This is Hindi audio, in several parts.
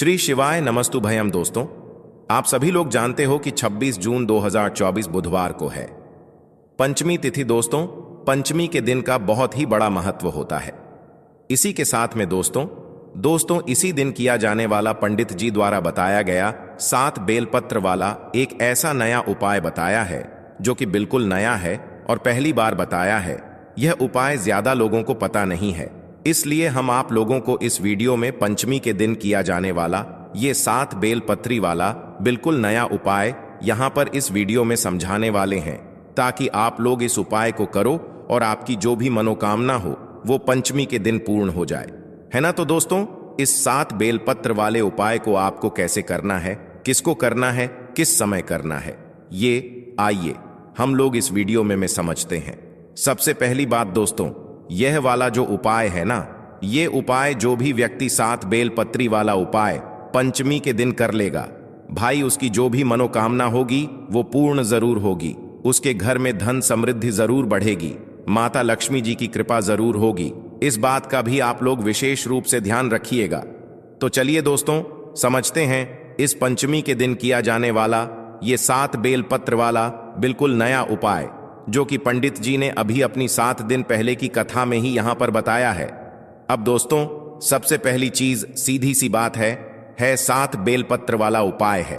श्री शिवाय नमस्तु भयम। दोस्तों, आप सभी लोग जानते हो कि 26 जून 2024 बुधवार को है पंचमी तिथि। पंचमी के दिन का बहुत ही बड़ा महत्व होता है। इसी के साथ में दोस्तों इसी दिन किया जाने वाला पंडित जी द्वारा बताया गया 7 बेलपत्र वाला एक ऐसा नया उपाय बताया है जो कि बिल्कुल नया है और पहली बार बताया है। यह उपाय ज्यादा लोगों को पता नहीं है, इसलिए हम आप लोगों को इस वीडियो में पंचमी के दिन किया जाने वाला ये 7 बेलपत्री वाला बिल्कुल नया उपाय यहाँ पर इस वीडियो में समझाने वाले हैं, ताकि आप लोग इस उपाय को करो और आपकी जो भी मनोकामना हो वो पंचमी के दिन पूर्ण हो जाए, है ना। तो दोस्तों, इस 7 बेलपत्र वाले उपाय को आपको कैसे करना है, किसको करना है, किस समय करना है, ये आइए हम लोग इस वीडियो में समझते हैं। सबसे पहली बात दोस्तों, यह वाला जो उपाय है ना, ये उपाय जो भी व्यक्ति 7 बेलपत्री वाला उपाय पंचमी के दिन कर लेगा, भाई उसकी जो भी मनोकामना होगी वो पूर्ण जरूर होगी। उसके घर में धन समृद्धि जरूर बढ़ेगी, माता लक्ष्मी जी की कृपा जरूर होगी। इस बात का भी आप लोग विशेष रूप से ध्यान रखिएगा। तो चलिए दोस्तों, समझते हैं इस पंचमी के दिन किया जाने वाला ये 7 बेलपत्र वाला बिल्कुल नया उपाय, जो कि पंडित जी ने अभी अपनी 7 दिन पहले की कथा में ही यहां पर बताया है। अब दोस्तों, सबसे पहली चीज सीधी सी बात है 7 बेलपत्र वाला उपाय है,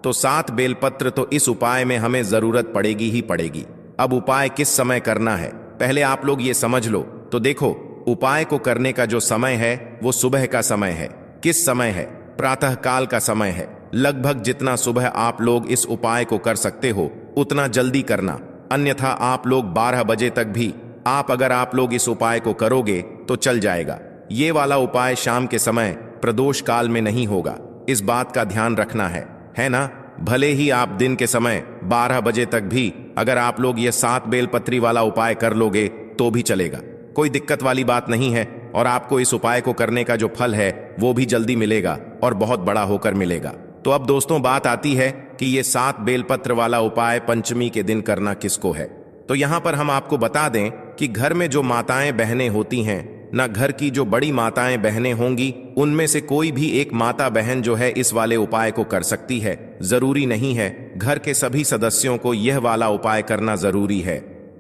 तो 7 बेलपत्र तो इस उपाय में हमें जरूरत पड़ेगी ही पड़ेगी। अब उपाय किस समय करना है, पहले आप लोग ये समझ लो। तो देखो, उपाय को करने का जो समय है वो सुबह का समय है। किस समय है? प्रातः काल का समय है। लगभग जितना सुबह आप लोग इस उपाय को कर सकते हो उतना जल्दी करना, अन्यथा आप लोग 12 बजे तक भी अगर आप लोग इस उपाय को करोगे तो चल जाएगा। ये वाला उपाय शाम के समय प्रदोष काल में नहीं होगा, इस बात का ध्यान रखना है ना। भले ही आप दिन के समय 12 बजे तक भी अगर आप लोग ये 7 बेलपत्री वाला उपाय कर लोगे तो भी चलेगा, कोई दिक्कत वाली बात नहीं है। और आपको इस उपाय को करने का जो फल है वो भी जल्दी मिलेगा और बहुत बड़ा होकर मिलेगा। तो अब दोस्तों, बात आती है कि ये 7 बेलपत्र वाला उपाय पंचमी के दिन करना किसको है। तो यहां पर हम आपको बता दें कि घर में जो माताएं बहनें होती हैं ना, घर की जो बड़ी माताएं बहनें होंगी, उनमें से कोई भी एक माता बहन जो है इस वाले उपाय को कर सकती है। जरूरी नहीं है घर के सभी सदस्यों को यह वाला उपाय करना जरूरी है।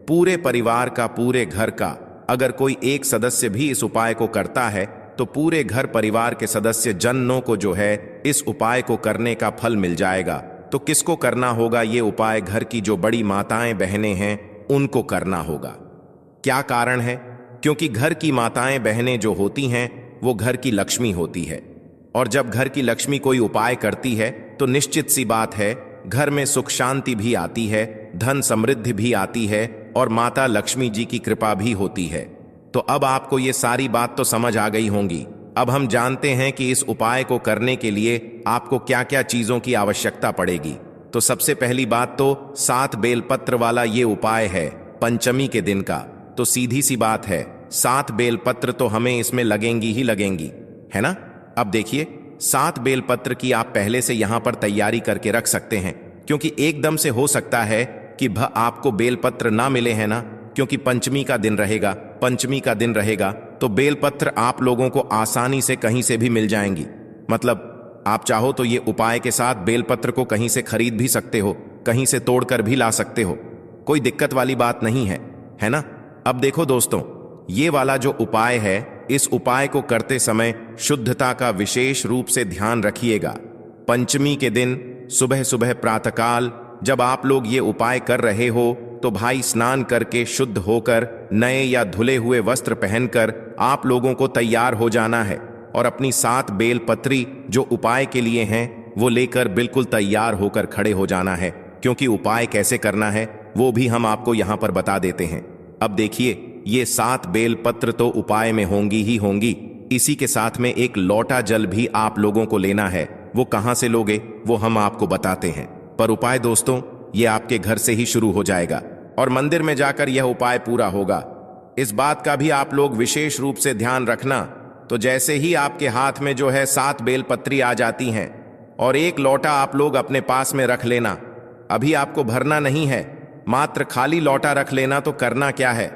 पूरे परिवार का, पूरे घर का अगर कोई एक सदस्य भी इस उपाय को करता है तो पूरे घर परिवार के सदस्य जनों को जो है इस उपाय को करने का फल मिल जाएगा। तो किसको करना होगा ये उपाय? घर की जो बड़ी माताएं बहनें हैं उनको करना होगा। क्या कारण है? क्योंकि घर की माताएं बहनें जो होती हैं वो घर की लक्ष्मी होती है, और जब घर की लक्ष्मी कोई उपाय करती है तो निश्चित सी बात है घर में सुख शांति भी आती है, धन समृद्धि भी आती है और माता लक्ष्मी जी की कृपा भी होती है। तो अब आपको ये सारी बात तो समझ आ गई होंगी। अब हम जानते हैं कि इस उपाय को करने के लिए आपको क्या क्या चीजों की आवश्यकता पड़ेगी। तो सबसे पहली बात तो 7 बेलपत्र वाला ये उपाय है पंचमी के दिन का। तो सीधी सी बात है 7 बेलपत्र तो हमें इसमें लगेंगी ही लगेंगी, है ना। अब देखिए, 7 बेलपत्र की आप पहले से यहां पर तैयारी करके रख सकते हैं, क्योंकि एकदम से हो सकता है कि आपको बेलपत्र ना मिले, है ना, क्योंकि पंचमी का दिन रहेगा तो बेलपत्र आप लोगों को आसानी से कहीं से भी मिल जाएंगी। मतलब आप चाहो तो ये उपाय के साथ बेलपत्र को कहीं से खरीद भी सकते हो, कहीं से तोड़कर भी ला सकते हो, कोई दिक्कत वाली बात नहीं है ना। अब देखो दोस्तों, ये वाला जो उपाय है, इस उपाय को करते समय शुद्धता का विशेष रूप से ध्यान रखिएगा। पंचमी के दिन सुबह सुबह प्रातःकाल जब आप लोग ये उपाय कर रहे हो तो भाई स्नान करके शुद्ध होकर नए या धुले हुए वस्त्र पहनकर आप लोगों को तैयार हो जाना है, और अपनी 7 बेलपत्री जो उपाय के लिए हैं वो लेकर बिल्कुल तैयार होकर खड़े हो जाना है। क्योंकि उपाय कैसे करना है वो भी हम आपको यहाँ पर बता देते हैं। अब देखिए, ये 7 बेलपत्र तो उपाय में होंगी ही होंगी, इसी के साथ में एक लोटा जल भी आप लोगों को लेना है। वो कहाँ से लोगे वो हम आपको बताते हैं, पर उपाय दोस्तों ये आपके घर से ही शुरू हो जाएगा और मंदिर में जाकर यह उपाय पूरा होगा। इस बात का भी आप लोग विशेष रूप से ध्यान रखना। तो जैसे ही आपके हाथ में जो है 7 बेलपत्री आ जाती हैं और एक लोटा आप लोग अपने पास में रख लेना। अभी आपको भरना नहीं है, मात्र खाली लोटा रख लेना। तो करना क्या है,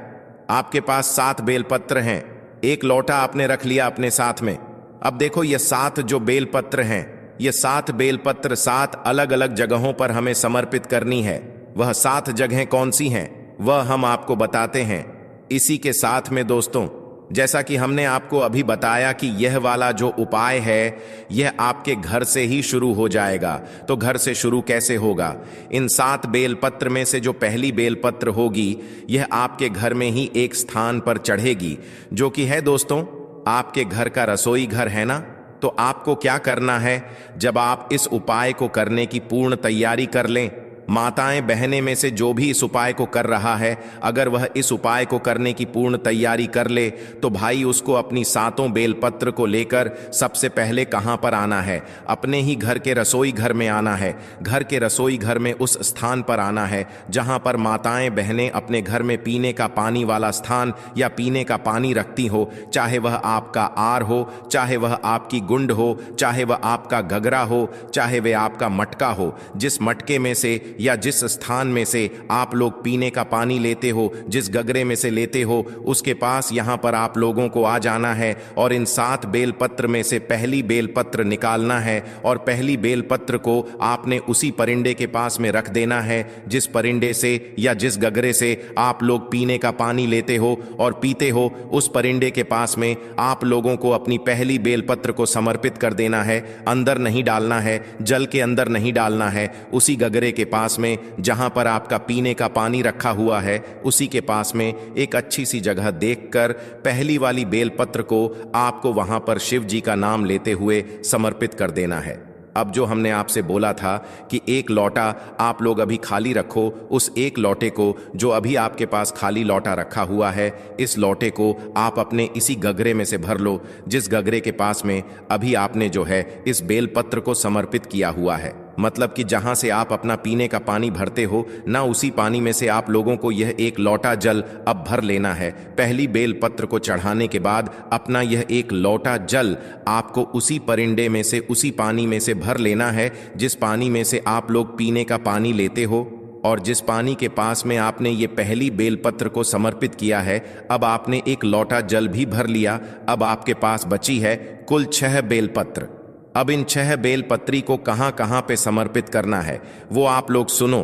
आपके पास 7 बेलपत्र हैं, एक लोटा आपने रख लिया अपने साथ में, अब देखो ये 7 जो बेलपत्र हैं, ये 7 बेलपत्र 7 अलग अलग जगहों पर हमें समर्पित करनी है। वह 7 जगहें कौन सी हैं वह हम आपको बताते हैं। इसी के साथ में दोस्तों, जैसा कि हमने आपको अभी बताया कि यह वाला जो उपाय है यह आपके घर से ही शुरू हो जाएगा। तो घर से शुरू कैसे होगा? इन 7 बेलपत्र में से जो पहली बेलपत्र होगी यह आपके घर में ही एक स्थान पर चढ़ेगी, जो कि है दोस्तों आपके घर का रसोई घर, है ना। तो आपको क्या करना है, जब आप इस उपाय को करने की पूर्ण तैयारी कर लें, माताएं बहनें में से जो भी इस उपाय को कर रहा है, अगर वह इस उपाय को करने की पूर्ण तैयारी कर ले तो भाई उसको अपनी 7 बेलपत्र को लेकर सबसे पहले कहां पर आना है? अपने ही घर के रसोई घर में आना है। घर के रसोई घर में उस स्थान पर आना है जहां पर माताएं बहनें अपने घर में पीने का पानी वाला स्थान या पीने का पानी रखती हो, चाहे वह आपका आर हो, चाहे वह आपकी गुंड हो, चाहे वह आपका गगरा हो, चाहे वह आपका मटका हो। जिस मटके में से या जिस स्थान में से आप लोग पीने का पानी लेते हो, जिस गगरे में से लेते हो, उसके पास यहां पर आप लोगों को आ जाना है और इन 7 बेलपत्र में से पहली बेलपत्र निकालना है और पहली बेलपत्र को आपने उसी परिंडे के पास में रख देना है जिस परिंडे से या जिस गगरे से आप लोग पीने का पानी लेते हो और पीते हो। उस परिंडे के पास में आप लोगों को अपनी पहली बेलपत्र को समर्पित कर देना है। अंदर नहीं डालना है, जल के अंदर नहीं डालना है। उसी गगरे के पास में जहां पर आपका पीने का पानी रखा हुआ है, उसी के पास में एक अच्छी सी जगह देखकर पहली वाली बेलपत्र को आपको वहां पर शिव जी का नाम लेते हुए समर्पित कर देना है। अब जो हमने आपसे बोला था कि एक लोटा आप लोग अभी खाली रखो, उस एक लोटे को जो अभी आपके पास खाली लोटा रखा हुआ है, इस लोटे को आप अपने इसी गगरे में से भर लो जिस गगरे के पास में अभी आपने जो है इस बेलपत्र को समर्पित किया हुआ है। मतलब कि जहां से आप अपना पीने का पानी भरते हो ना, उसी पानी में से आप लोगों को यह एक लोटा जल अब भर लेना है। पहली बेलपत्र को चढ़ाने के बाद अपना यह एक लोटा जल आपको उसी परिंडे में से, उसी पानी में से भर लेना है जिस पानी में से आप लोग पीने का पानी लेते हो और जिस पानी के पास में आपने ये पहली बेलपत्र को समर्पित किया है। अब आपने एक लोटा जल भी भर लिया। अब आपके पास बची है कुल 6 बेलपत्र। अब इन 6 बेलपत्री को कहां कहां पे समर्पित करना है वो आप लोग सुनो।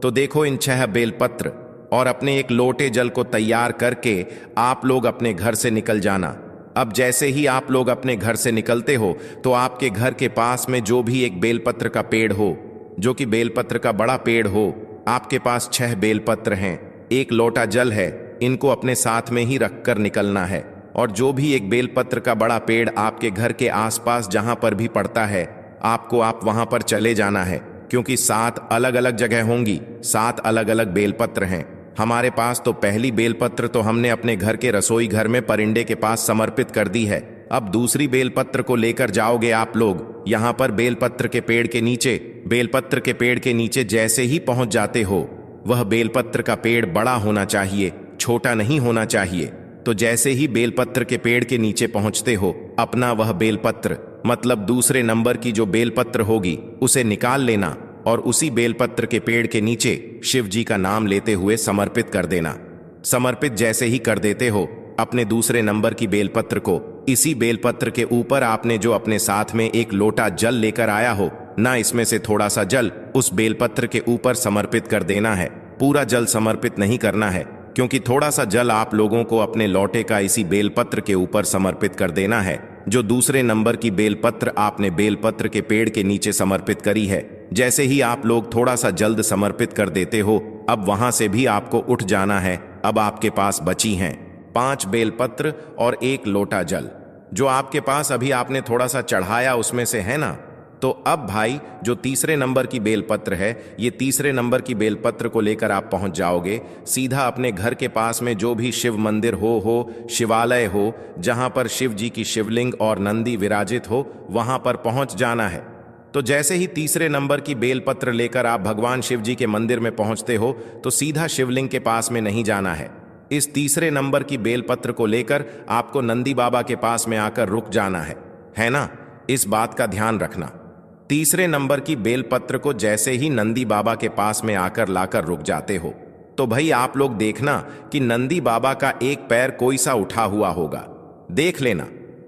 तो देखो, इन 6 बेलपत्र और अपने एक लोटे जल को तैयार करके आप लोग अपने घर से निकल जाना। अब जैसे ही आप लोग अपने घर से निकलते हो तो आपके घर के पास में जो भी एक बेलपत्र का पेड़ हो, जो कि बेलपत्र का बड़ा पेड़ हो, आपके पास 6 बेलपत्र हैं, एक लोटा जल है, इनको अपने साथ में ही रखकर निकलना है। और जो भी एक बेलपत्र का बड़ा पेड़ आपके घर के आसपास जहां पर भी पड़ता है, आप वहां पर चले जाना है, क्योंकि 7 अलग अलग जगह होंगी, 7 अलग अलग बेलपत्र हैं। हमारे पास तो पहली बेलपत्र तो हमने अपने घर के रसोई घर में परिंडे के पास समर्पित कर दी है। अब दूसरी बेलपत्र को लेकर जाओगे आप लोग यहां पर बेलपत्र के पेड़ के नीचे। बेलपत्र के पेड़ के नीचे जैसे ही पहुंच जाते हो, वह बेलपत्र का पेड़ बड़ा होना चाहिए, छोटा नहीं होना चाहिए। तो जैसे ही बेलपत्र के पेड़ के नीचे पहुंचते हो, अपना वह बेलपत्र मतलब दूसरे नंबर की जो बेलपत्र होगी उसे निकाल लेना और उसी बेलपत्र के पेड़ के नीचे शिव जी का नाम लेते हुए समर्पित कर देना। समर्पित जैसे ही कर देते हो, अपने दूसरे नंबर की बेलपत्र को इसी बेलपत्र के ऊपर आपने जो अपने साथ में एक लोटा जल लेकर आया हो ना, इसमें से थोड़ा सा जल उस बेलपत्र के ऊपर समर्पित कर देना है। पूरा जल समर्पित नहीं करना है, क्योंकि थोड़ा सा जल आप लोगों को अपने लोटे का इसी बेलपत्र के ऊपर समर्पित कर देना है जो दूसरे नंबर की बेलपत्र आपने बेलपत्र के पेड़ के नीचे समर्पित करी है। जैसे ही आप लोग थोड़ा सा जल्द समर्पित कर देते हो, अब वहां से भी आपको उठ जाना है। अब आपके पास बची हैं 5 बेलपत्र और 1 लोटा जल, जो आपके पास अभी आपने थोड़ा सा चढ़ाया उसमें से, है ना। तो अब भाई जो तीसरे नंबर की बेलपत्र है, ये तीसरे नंबर की बेलपत्र को लेकर आप पहुंच जाओगे सीधा अपने घर के पास में जो भी शिव मंदिर हो शिवालय हो, जहां पर शिव जी की शिवलिंग और नंदी विराजित हो, वहां पर पहुंच जाना है। तो जैसे ही तीसरे नंबर की बेलपत्र लेकर आप भगवान शिव जी के मंदिर में पहुंचते हो तो सीधा शिवलिंग के पास में नहीं जाना है। इस तीसरे नंबर की बेलपत्र को लेकर आपको नंदी बाबा के पास में आकर रुक जाना है ना। इस बात का ध्यान रखना। तीसरे नंबर की बेलपत्र को जैसे ही नंदी बाबा के पास में आकर लाकर रुक जाते हो, तो भाई आप लोग देखना कि नंदी बाबा का एक पैर कोई सा उठा हुआ होगा। देख लेना,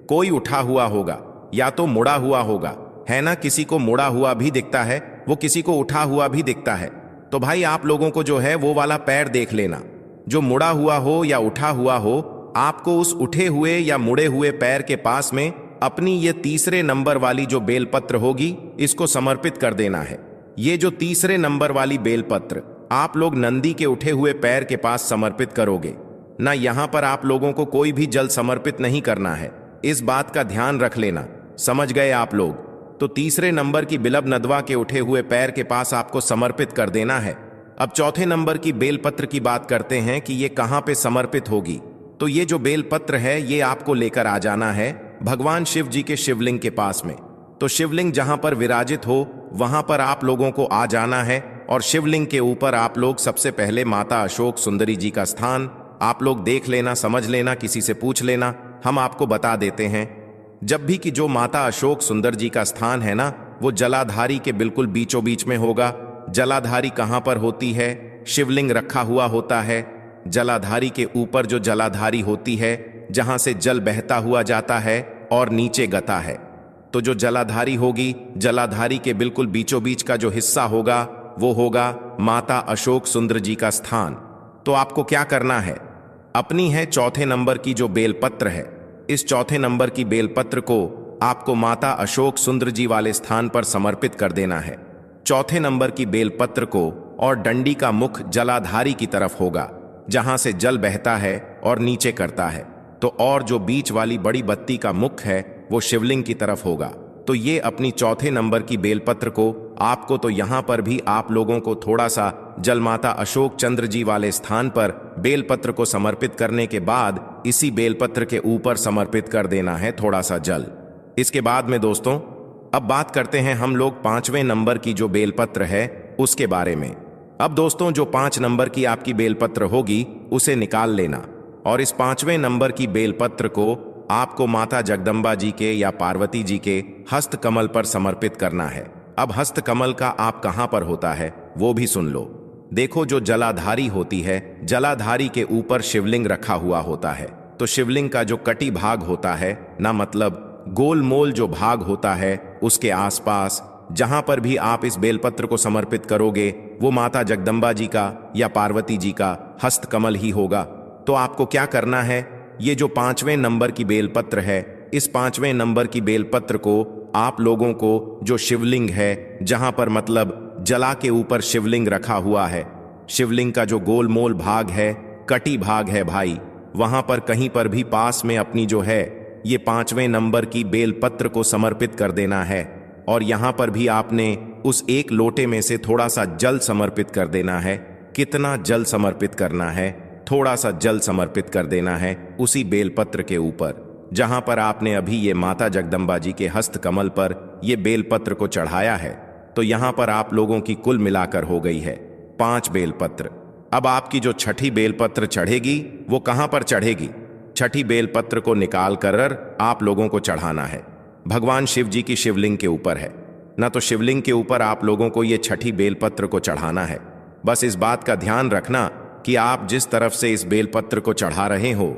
कोई उठा हुआ होगा। या तो मुड़ा हुआ होगा, है ना। किसी को मुड़ा हुआ भी दिखता है, वो किसी को उठा हुआ भी दिखता है। तो भाई आप लोगों को जो है वो वाला पैर देख लेना, जो मुड़ा हुआ हो या उठा हुआ हो। आपको उस उठे हुए या मुड़े हुए पैर के पास में अपनी ये तीसरे नंबर वाली जो बेलपत्र होगी, इसको समर्पित कर देना है। ये जो तीसरे नंबर वाली बेलपत्र आप लोग नंदी के उठे हुए पैर के पास समर्पित करोगे ना। यहां पर आप लोगों को कोई भी जल समर्पित नहीं करना है, इस बात का ध्यान रख लेना। समझ गए आप लोग? तो तीसरे नंबर की बिलब नदवा के उठे हुए पैर के पास आपको समर्पित कर देना है। अब चौथे नंबर की बेलपत्र की बात करते हैं कि ये कहां पे समर्पित होगी। तो ये जो बेलपत्र है ये आपको लेकर आ जाना है भगवान शिव जी के शिवलिंग के पास में। तो शिवलिंग जहां पर विराजित हो वहां पर आप लोगों को आ जाना है और शिवलिंग के ऊपर आप लोग सबसे पहले माता अशोक सुंदरी जी का स्थान आप लोग देख लेना, समझ लेना, किसी से पूछ लेना, हम आपको बता देते हैं। जब भी कि जो माता अशोक सुंदर जी का स्थान है ना, वो जलाधारी के बिल्कुल बीचों बीच में होगा। जलाधारी कहां पर होती है? शिवलिंग रखा हुआ होता है, जलाधारी के ऊपर जो जलाधारी होती है जहां से जल बहता हुआ जाता है और नीचे गता है। तो जो जलाधारी होगी, जलाधारी के बिल्कुल बीचों बीच का जो हिस्सा होगा वो होगा माता अशोक सुंदर जी का स्थान। तो आपको क्या करना है, अपनी है चौथे नंबर की जो बेलपत्र है, इस चौथे नंबर की बेलपत्र को आपको माता अशोक सुंदर जी वाले स्थान पर समर्पित कर देना है। चौथे नंबर की बेलपत्र को और डंडी का मुख जलाधारी की तरफ होगा जहां से जल बहता है और नीचे करता है। तो और जो बीच वाली बड़ी बत्ती का मुख है वो शिवलिंग की तरफ होगा। तो ये अपनी चौथे नंबर की बेलपत्र को आपको तो यहां पर भी आप लोगों को थोड़ा सा जलमाता अशोक चंद्र जी वाले स्थान पर बेलपत्र को समर्पित करने के बाद इसी बेलपत्र के ऊपर समर्पित कर देना है थोड़ा सा जल। इसके बाद में दोस्तों अब बात करते हैं हम लोग पांचवें नंबर की जो बेलपत्र है उसके बारे में। अब दोस्तों जो 5 नंबर की आपकी बेलपत्र होगी उसे निकाल लेना और इस 5वें नंबर की बेलपत्र को आपको माता जगदम्बा जी के या पार्वती जी के हस्त कमल पर समर्पित करना है। अब हस्त कमल का आप कहां पर होता है वो भी सुन लो। देखो जो जलाधारी होती है, जलाधारी के ऊपर शिवलिंग रखा हुआ होता है। तो शिवलिंग का जो कटी भाग होता है ना, मतलब गोलमोल जो भाग होता है, उसके आसपास जहां पर भी आप इस बेलपत्र को समर्पित करोगे वो माता जगदम्बा जी का या पार्वती जी का हस्त कमल ही होगा। तो आपको क्या करना है, ये जो 5वें नंबर की बेलपत्र है, इस 5वें नंबर की बेलपत्र को आप लोगों को जो शिवलिंग है जहां पर मतलब जला के ऊपर शिवलिंग रखा हुआ है, शिवलिंग का जो गोलमोल भाग है, कटी भाग है भाई, वहां पर कहीं पर भी पास में अपनी जो है ये 5वें नंबर की बेलपत्र को समर्पित कर देना है। और यहां पर भी आपने उस एक लोटे में से थोड़ा सा जल समर्पित कर देना है। कितना जल समर्पित करना है? थोड़ा सा जल समर्पित कर देना है उसी बेलपत्र के ऊपर जहां पर आपने अभी ये माता जगदम्बा जी के हस्त कमल पर ये बेलपत्र को चढ़ाया है। तो यहां पर आप लोगों की कुल मिलाकर हो गई है 5 बेलपत्र। अब आपकी जो छठी बेलपत्र चढ़ेगी वो कहां पर चढ़ेगी? छठी बेलपत्र को निकाल कर आप लोगों को चढ़ाना है भगवान शिव जी की शिवलिंग के ऊपर है ना। तो शिवलिंग के ऊपर आप लोगों को ये छठी बेलपत्र को चढ़ाना है। बस इस बात का ध्यान रखना कि आप जिस तरफ से इस बेलपत्र को चढ़ा रहे हो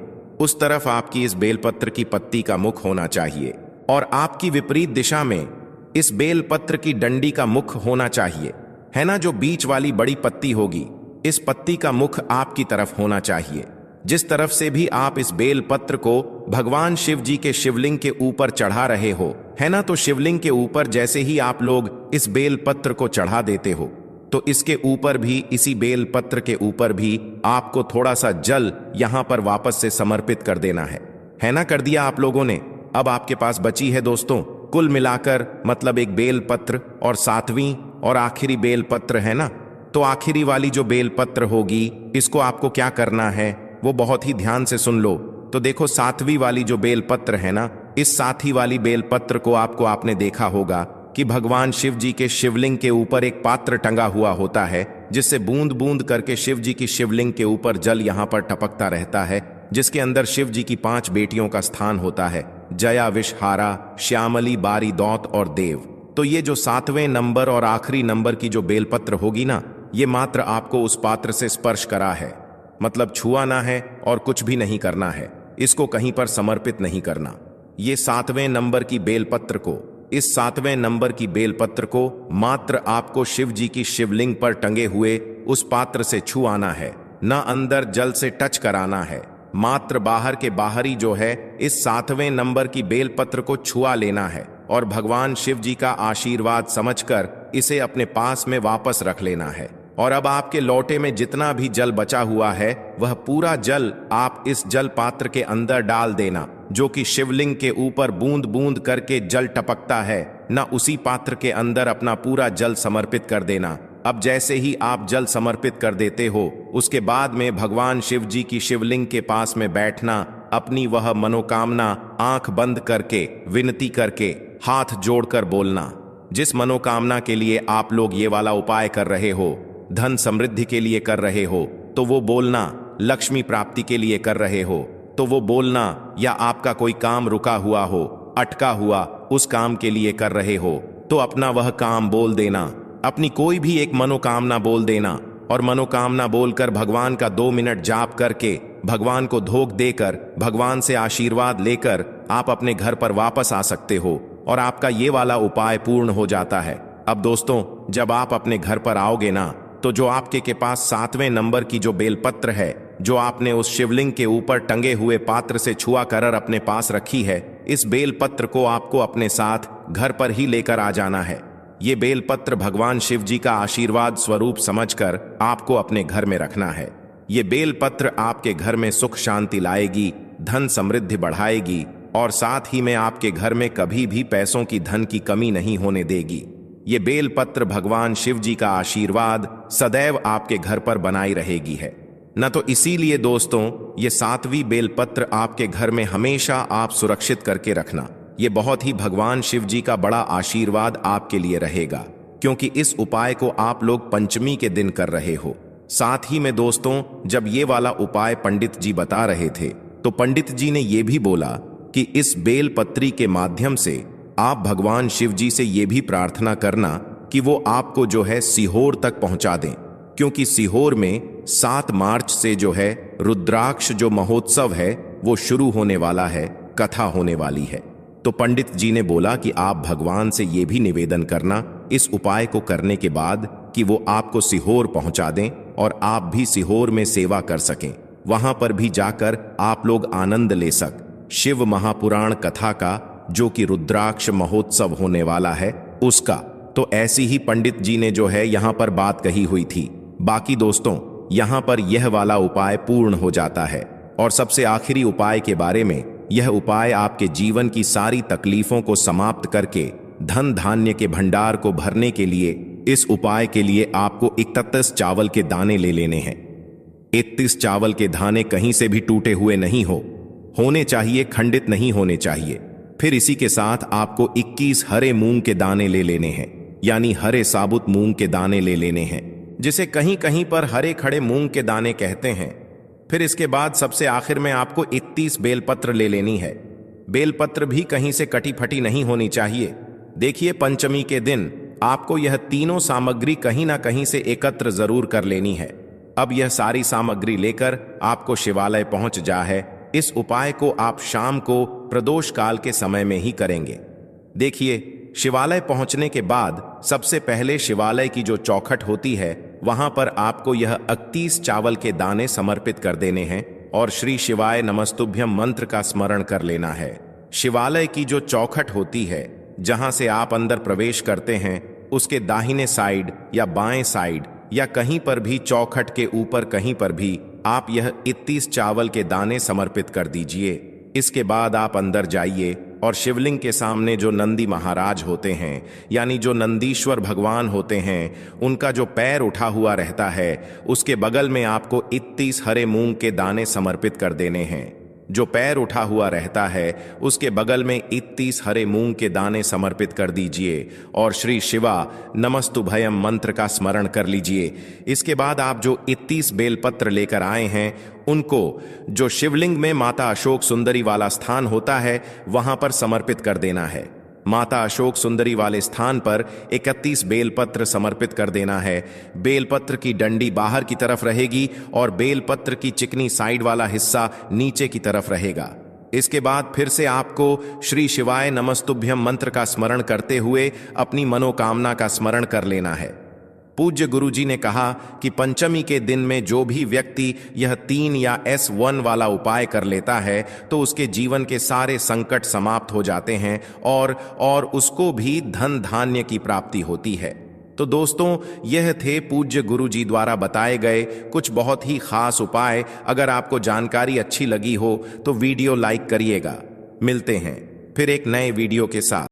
उस तरफ आपकी इस बेलपत्र की पत्ती का मुख होना चाहिए और आपकी विपरीत दिशा में इस बेलपत्र की डंडी का मुख होना चाहिए, है ना। जो बीच वाली बड़ी पत्ती होगी, इस पत्ती का मुख आपकी तरफ होना चाहिए। जिस तरफ से भी आप इस बेलपत्र को भगवान शिव जी के शिवलिंग के ऊपर चढ़ा रहे हो, है ना, तो शिवलिंग के ऊपर जैसे ही आप लोग इस बेलपत्र को चढ़ा देते हो तो इसके ऊपर भी, इसी बेलपत्र के ऊपर भी आपको थोड़ा सा जल यहां पर वापस से समर्पित कर देना है ना। कर दिया आप लोगों ने? अब आपके पास बची है दोस्तों कुल मिलाकर मतलब एक बेलपत्र और 7वीं और आखिरी बेलपत्र, है ना। तो आखिरी वाली जो बेलपत्र होगी इसको आपको क्या करना है वो बहुत ही ध्यान से सुन लो। तो देखो 7वीं वाली जो बेलपत्र है ना, इस 7वीं वाली बेलपत्र को आपने देखा होगा कि भगवान शिव जी के शिवलिंग के ऊपर एक पात्र टंगा हुआ होता है जिससे बूंद बूंद करके शिव जी की शिवलिंग के ऊपर जल यहां पर टपकता रहता है, जिसके अंदर शिव जी की 5 बेटियों का स्थान होता है, जया, विषहारा, श्यामली, बारी, दौत और देव। तो ये जो 7वें नंबर और आखिरी नंबर की जो बेलपत्र होगी ना, ये मात्र आपको उस पात्र से स्पर्श करा है, मतलब छुआ ना है और कुछ भी नहीं करना है, इसको कहीं पर समर्पित नहीं करना। ये 7वें नंबर की बेलपत्र को, इस 7वें नंबर की बेलपत्र को मात्र आपको शिव जी की शिवलिंग पर टंगे हुए उस पात्र से छुआना है, ना अंदर जल से टच कराना है। मात्र बाहर के बाहरी जो है इस 7वें नंबर की बेलपत्र को छुआ लेना है और भगवान शिव जी का आशीर्वाद समझकर इसे अपने पास में वापस रख लेना है। और अब आपके लोटे में जितना भी जल बचा हुआ है वह पूरा जल आप इस जल पात्र के अंदर डाल देना, जो कि शिवलिंग के ऊपर बूंद बूंद करके जल टपकता है, ना उसी पात्र के अंदर अपना पूरा जल समर्पित कर देना। अब जैसे ही आप जल समर्पित कर देते हो उसके बाद में भगवान शिव जी की शिवलिंग के पास में बैठना, अपनी वह मनोकामना आंख बंद करके विनती करके हाथ जोड़कर बोलना। जिस मनोकामना के लिए आप लोग ये वाला उपाय कर रहे हो, धन समृद्धि के लिए कर रहे हो तो वो बोलना, लक्ष्मी प्राप्ति के लिए कर रहे हो तो वो बोलना, या आपका कोई काम रुका हुआ हो, अटका हुआ उस काम के लिए कर रहे हो तो अपना वह काम बोल देना, अपनी कोई भी एक मनोकामना बोल देना। और मनोकामना बोलकर भगवान का 2 मिनट जाप करके भगवान को धोख देकर भगवान से आशीर्वाद लेकर आप अपने घर पर वापस आ सकते हो और आपका ये वाला उपाय पूर्ण हो जाता है। अब दोस्तों, जब आप अपने घर पर आओगे ना, तो जो आपके के पास 7वें नंबर की जो बेलपत्र है जो आपने उस शिवलिंग के ऊपर टंगे हुए पात्र से छुआ कर अपने पास रखी है, इस बेलपत्र को आपको अपने साथ घर पर ही लेकर आ जाना है। ये बेलपत्र भगवान शिव जी का आशीर्वाद स्वरूप समझकर आपको अपने घर में रखना है। ये बेलपत्र आपके घर में सुख शांति लाएगी, धन समृद्धि बढ़ाएगी और साथ ही में आपके घर में कभी भी पैसों की धन की कमी नहीं होने देगी। ये बेलपत्र भगवान शिव जी का आशीर्वाद सदैव आपके घर पर बनाई रहेगी है न। तो इसीलिए दोस्तों, ये 7वीं बेलपत्र आपके घर में हमेशा आप सुरक्षित करके रखना। ये बहुत ही भगवान शिव जी का बड़ा आशीर्वाद आपके लिए रहेगा, क्योंकि इस उपाय को आप लोग पंचमी के दिन कर रहे हो। साथ ही में दोस्तों, जब ये वाला उपाय पंडित जी बता रहे थे तो पंडित जी ने ये भी बोला कि इस बेलपत्री के माध्यम से आप भगवान शिव जी से ये भी प्रार्थना करना कि वो आपको जो है सीहोर तक पहुंचा दें, क्योंकि सीहोर में 7 मार्च से जो है रुद्राक्ष जो महोत्सव है वो शुरू होने वाला है, कथा होने वाली है। तो पंडित जी ने बोला कि आप भगवान से ये भी निवेदन करना इस उपाय को करने के बाद कि वो आपको सीहोर पहुंचा दें और आप भी सीहोर में सेवा कर सकें, वहां पर भी जाकर आप लोग आनंद ले सक शिव महापुराण कथा का, जो कि रुद्राक्ष महोत्सव होने वाला है उसका। तो ऐसी ही पंडित जी ने जो है यहां पर बात कही हुई थी। बाकी दोस्तों, यहां पर यह वाला उपाय पूर्ण हो जाता है। और सबसे आखिरी उपाय के बारे में, यह उपाय आपके जीवन की सारी तकलीफों को समाप्त करके धन धान्य के भंडार को भरने के लिए, इस उपाय के लिए आपको 31 चावल के दाने ले लेने हैं। 31 चावल के दाने कहीं से भी टूटे हुए नहीं होने चाहिए, खंडित नहीं होने चाहिए। फिर इसी के साथ आपको 21 हरे मूंग के दाने ले लेने हैं, यानी हरे साबुत मूंग के दाने ले लेने हैं, जिसे कहीं कहीं पर हरे खड़े मूंग के दाने कहते हैं। फिर इसके बाद सबसे आखिर में आपको 31 बेलपत्र ले लेनी है। बेलपत्र भी कहीं से कटी फटी नहीं होनी चाहिए। देखिए, पंचमी के दिन आपको यह तीनों सामग्री कहीं ना कहीं से एकत्र जरूर कर लेनी है। अब यह सारी सामग्री लेकर आपको शिवालय पहुंच जा है। इस उपाय को आप शाम को प्रदोष काल के समय में ही करेंगे। देखिए, शिवालय पहुंचने के बाद सबसे पहले शिवालय की जो चौखट होती है वहां पर आपको यह 31 चावल के दाने समर्पित कर देने हैं और श्री शिवाय नमस्तुभ्यम मंत्र का स्मरण कर लेना है। शिवालय की जो चौखट होती है, जहां से आप अंदर प्रवेश करते हैं, उसके दाहिने साइड या बाएं साइड या कहीं पर भी चौखट के ऊपर कहीं पर भी आप यह 31 चावल के दाने समर्पित कर दीजिए। इसके बाद आप अंदर जाइए और शिवलिंग के सामने जो नंदी महाराज होते हैं, यानी जो नंदीश्वर भगवान होते हैं, उनका जो पैर उठा हुआ रहता है, उसके बगल में आपको 31 हरे मूंग के दाने समर्पित कर देने हैं। जो पैर उठा हुआ रहता है उसके बगल में 31 हरे मूंग के दाने समर्पित कर दीजिए और श्री शिवा नमस्तुभयम मंत्र का स्मरण कर लीजिए। इसके बाद आप जो 31 बेलपत्र लेकर आए हैं उनको जो शिवलिंग में माता अशोक सुंदरी वाला स्थान होता है वहां पर समर्पित कर देना है। माता अशोक सुंदरी वाले स्थान पर 31 बेलपत्र समर्पित कर देना है। बेलपत्र की डंडी बाहर की तरफ रहेगी और बेलपत्र की चिकनी साइड वाला हिस्सा नीचे की तरफ रहेगा। इसके बाद फिर से आपको श्री शिवाय नमस्तुभ्यम मंत्र का स्मरण करते हुए अपनी मनोकामना का स्मरण कर लेना है। पूज्य गुरुजी ने कहा कि पंचमी के दिन में जो भी व्यक्ति यह 3 या S1 वाला उपाय कर लेता है तो उसके जीवन के सारे संकट समाप्त हो जाते हैं और उसको भी धन धान्य की प्राप्ति होती है। तो दोस्तों, यह थे पूज्य गुरुजी द्वारा बताए गए कुछ बहुत ही खास उपाय। अगर आपको जानकारी अच्छी लगी हो तो वीडियो लाइक करिएगा। मिलते हैं फिर एक नए वीडियो के साथ।